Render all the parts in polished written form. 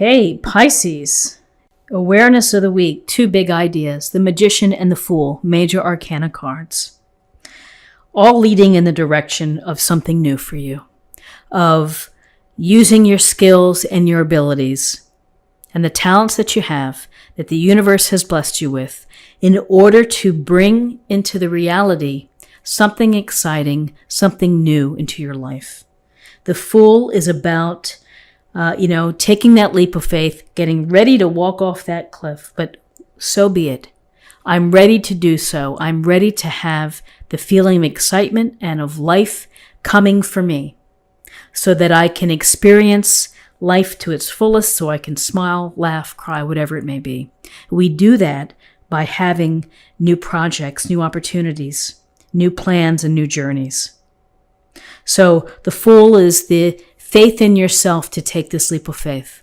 Okay, Pisces. Awareness of the week, two big ideas, the Magician and the Fool, major arcana cards. All leading in the direction of something new for you, of using your skills and your abilities and the talents that you have, that the universe has blessed you with, in order to bring into the reality something exciting, something new into your life. The Fool is about taking that leap of faith, getting ready to walk off that cliff, but so be it. I'm ready to do so. I'm ready to have the feeling of excitement and of life coming for me so that I can experience life to its fullest, so I can smile, laugh, cry, whatever it may be. We do that by having new projects, new opportunities, new plans, and new journeys. So the Fool is the faith in yourself to take this leap of faith,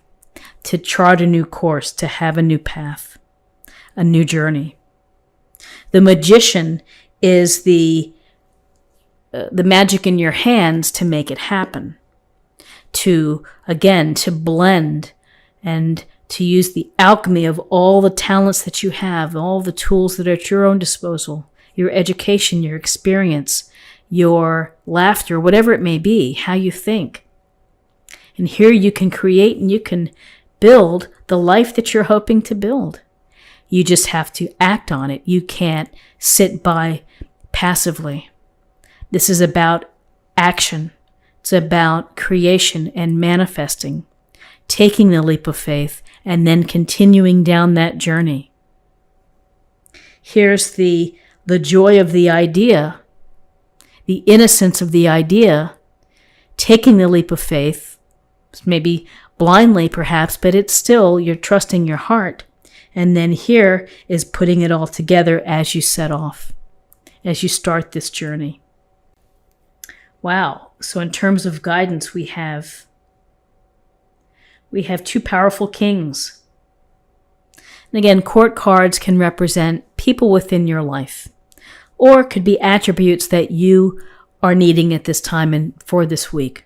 to chart a new course, to have a new path, a new journey. The Magician is the magic in your hands to make it happen, to blend and to use the alchemy of all the talents that you have, all the tools that are at your own disposal, your education, your experience, your laughter, whatever it may be, how you think. And here you can create and you can build the life that you're hoping to build. You just have to act on it. You can't sit by passively. This is about action. It's about creation and manifesting, taking the leap of faith, and then continuing down that journey. Here's the joy of the idea, the innocence of the idea, taking the leap of faith, maybe blindly perhaps, but it's still, you're trusting your heart. And then here is putting it all together as you set off, as you start this journey. Wow. So in terms of guidance, we have two powerful kings. And again, court cards can represent people within your life, or could be attributes that you are needing at this time and for this week.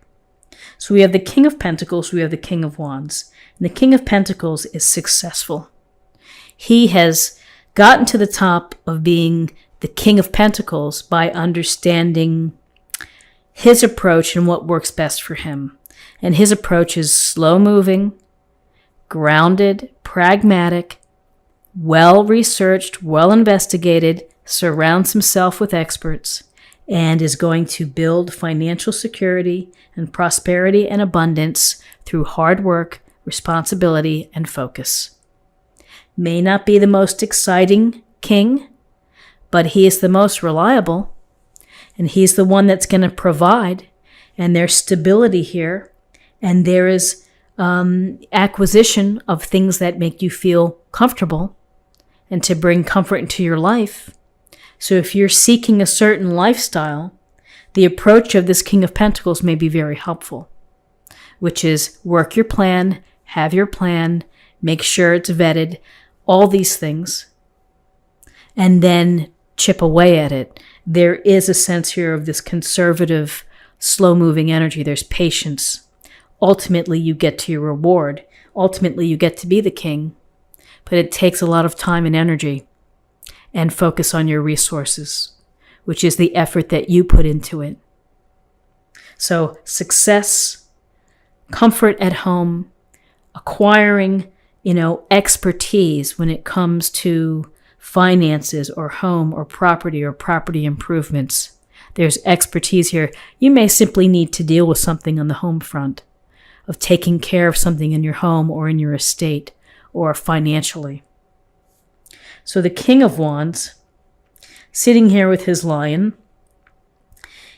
So we have the King of Pentacles, we have the King of Wands. And the King of Pentacles is successful. He has gotten to the top of being the King of Pentacles by understanding his approach and what works best for him. And his approach is slow-moving, grounded, pragmatic, well-researched, well-investigated, surrounds himself with experts, and is going to build financial security and prosperity and abundance through hard work, responsibility, and focus. May not be the most exciting king, but he is the most reliable, and he's the one that's going to provide, and there's stability here, and there is acquisition of things that make you feel comfortable and to bring comfort into your life. So if you're seeking a certain lifestyle, the approach of this King of Pentacles may be very helpful, which is work your plan, have your plan, make sure it's vetted, all these things, and then chip away at it. There is a sense here of this conservative, slow-moving energy. There's patience. Ultimately, you get to your reward. Ultimately, you get to be the king, but it takes a lot of time and energy and focus on your resources, which is the effort that you put into it. So success, comfort at home, acquiring, expertise when it comes to finances or home or property improvements. There's expertise here. You may simply need to deal with something on the home front, of taking care of something in your home or in your estate or financially. So the King of Wands, sitting here with his lion,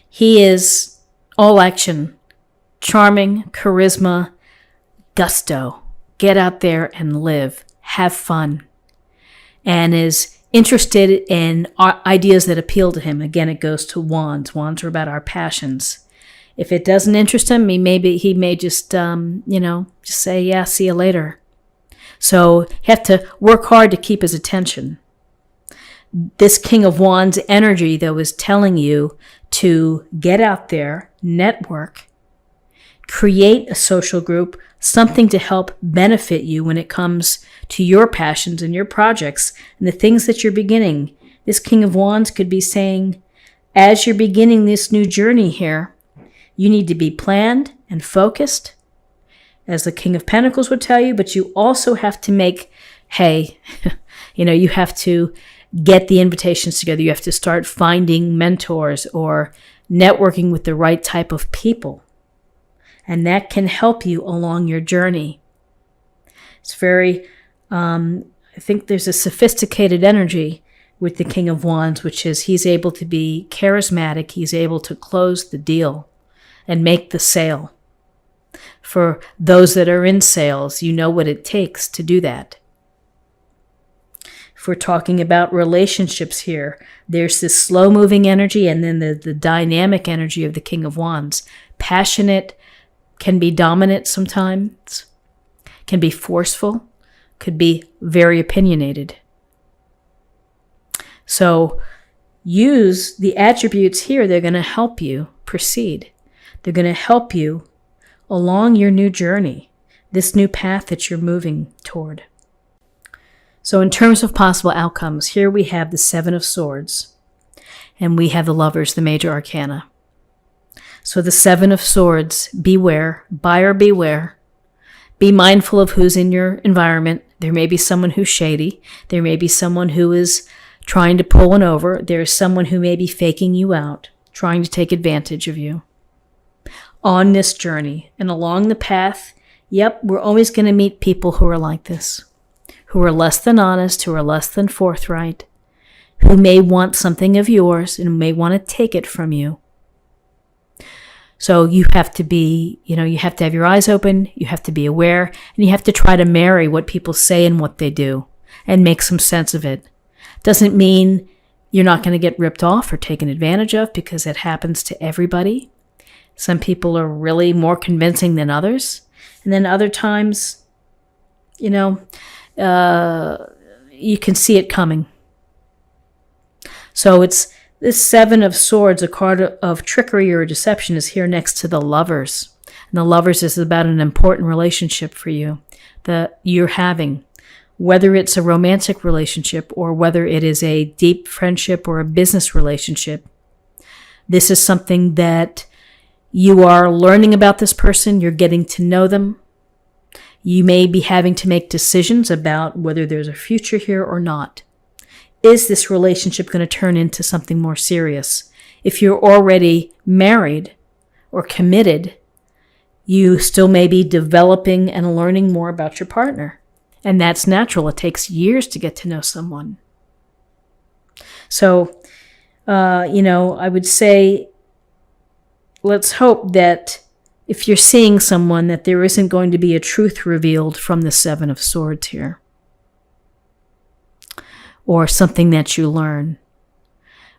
he is all action, charming, charisma, gusto. Get out there and live, have fun, and is interested in ideas that appeal to him. Again, it goes to wands. Wands are about our passions. If it doesn't interest him, he may just say, yeah, see you later. So you have to work hard to keep his attention. This King of Wands energy, though, is telling you to get out there, network, create a social group, something to help benefit you when it comes to your passions and your projects and the things that you're beginning. This King of Wands could be saying, as you're beginning this new journey here, you need to be planned and focused, as the King of Pentacles would tell you, but you also have to make hay. You have to get the invitations together. You have to start finding mentors or networking with the right type of people. And that can help you along your journey. It's very, I think there's a sophisticated energy with the King of Wands, which is he's able to be charismatic. He's able to close the deal and make the sale. For those that are in sales, you know what it takes to do that. If we're talking about relationships here, there's this slow-moving energy and then the dynamic energy of the King of Wands. Passionate, can be dominant sometimes, can be forceful, could be very opinionated. So use the attributes here. They're going to help you proceed. They're going to help you along your new journey, this new path that you're moving toward. So in terms of possible outcomes, here we have the Seven of Swords, and we have the Lovers, the major arcana. So the Seven of Swords, beware, buyer beware. Be mindful of who's in your environment. There may be someone who's shady. There may be someone who is trying to pull one over. There's someone who may be faking you out, trying to take advantage of you. On this journey and along the path, we're always going to meet people who are like this, who are less than honest, who are less than forthright, who may want something of yours and may want to take it from you. So you have to be, you have to have your eyes open, you have to be aware, and you have to try to marry what people say and what they do and make some sense of it. Doesn't mean you're not going to get ripped off or taken advantage of, because it happens to everybody. Some people are really more convincing than others. And then other times, you can see it coming. So it's this Seven of Swords, a card of trickery or deception, is here next to the Lovers. And the Lovers is about an important relationship for you that you're having, whether it's a romantic relationship or whether it is a deep friendship or a business relationship. This is something that you are learning about this person. You're getting to know them. You may be having to make decisions about whether there's a future here or not. Is this relationship going to turn into something more serious? If you're already married or committed, you still may be developing and learning more about your partner. And that's natural. It takes years to get to know someone. So, I would say, let's hope that if you're seeing someone, that there isn't going to be a truth revealed from the Seven of Swords here, or something that you learn,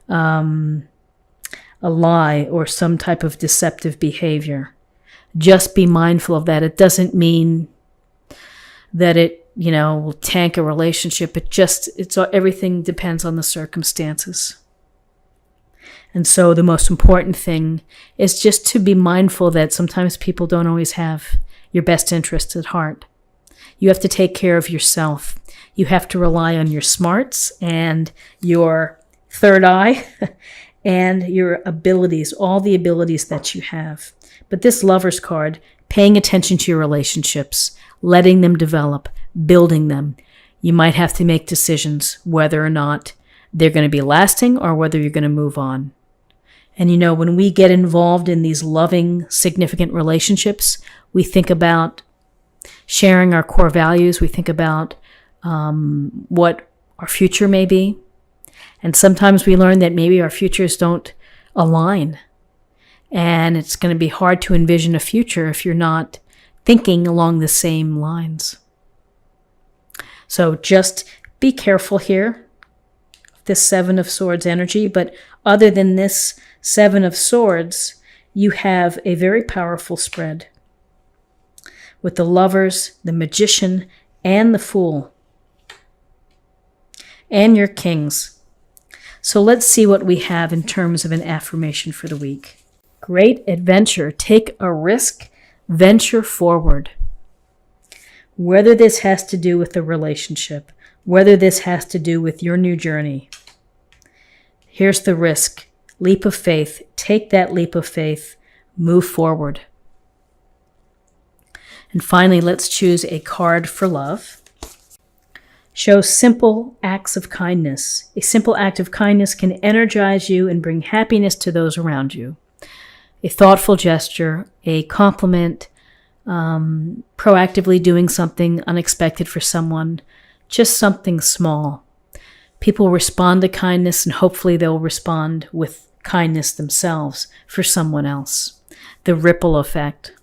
a lie or some type of deceptive behavior. Just be mindful of that. It doesn't mean that it, will tank a relationship. Everything depends on the circumstances. And so the most important thing is just to be mindful that sometimes people don't always have your best interests at heart. You have to take care of yourself. You have to rely on your smarts and your third eye and your abilities, all the abilities that you have. But this Lover's card, paying attention to your relationships, letting them develop, building them. You might have to make decisions whether or not they're going to be lasting or whether you're going to move on. And when we get involved in these loving, significant relationships, we think about sharing our core values. We think about what our future may be. And sometimes we learn that maybe our futures don't align. And it's going to be hard to envision a future if you're not thinking along the same lines. So just be careful here, this Seven of Swords energy. But other than this Seven of Swords, you have a very powerful spread with the Lovers, the Magician, and the Fool, and your Kings. So let's see what we have in terms of an affirmation for the week. Great adventure. Take a risk. Venture forward. Whether this has to do with the relationship, whether this has to do with your new journey, here's the risk. Leap of faith. Take that leap of faith. Move forward. And finally, let's choose a card for love. Show simple acts of kindness. A simple act of kindness can energize you and bring happiness to those around you. A thoughtful gesture, a compliment, proactively doing something unexpected for someone, just something small. People respond to kindness, and hopefully they'll respond with kindness themselves for someone else. The ripple effect.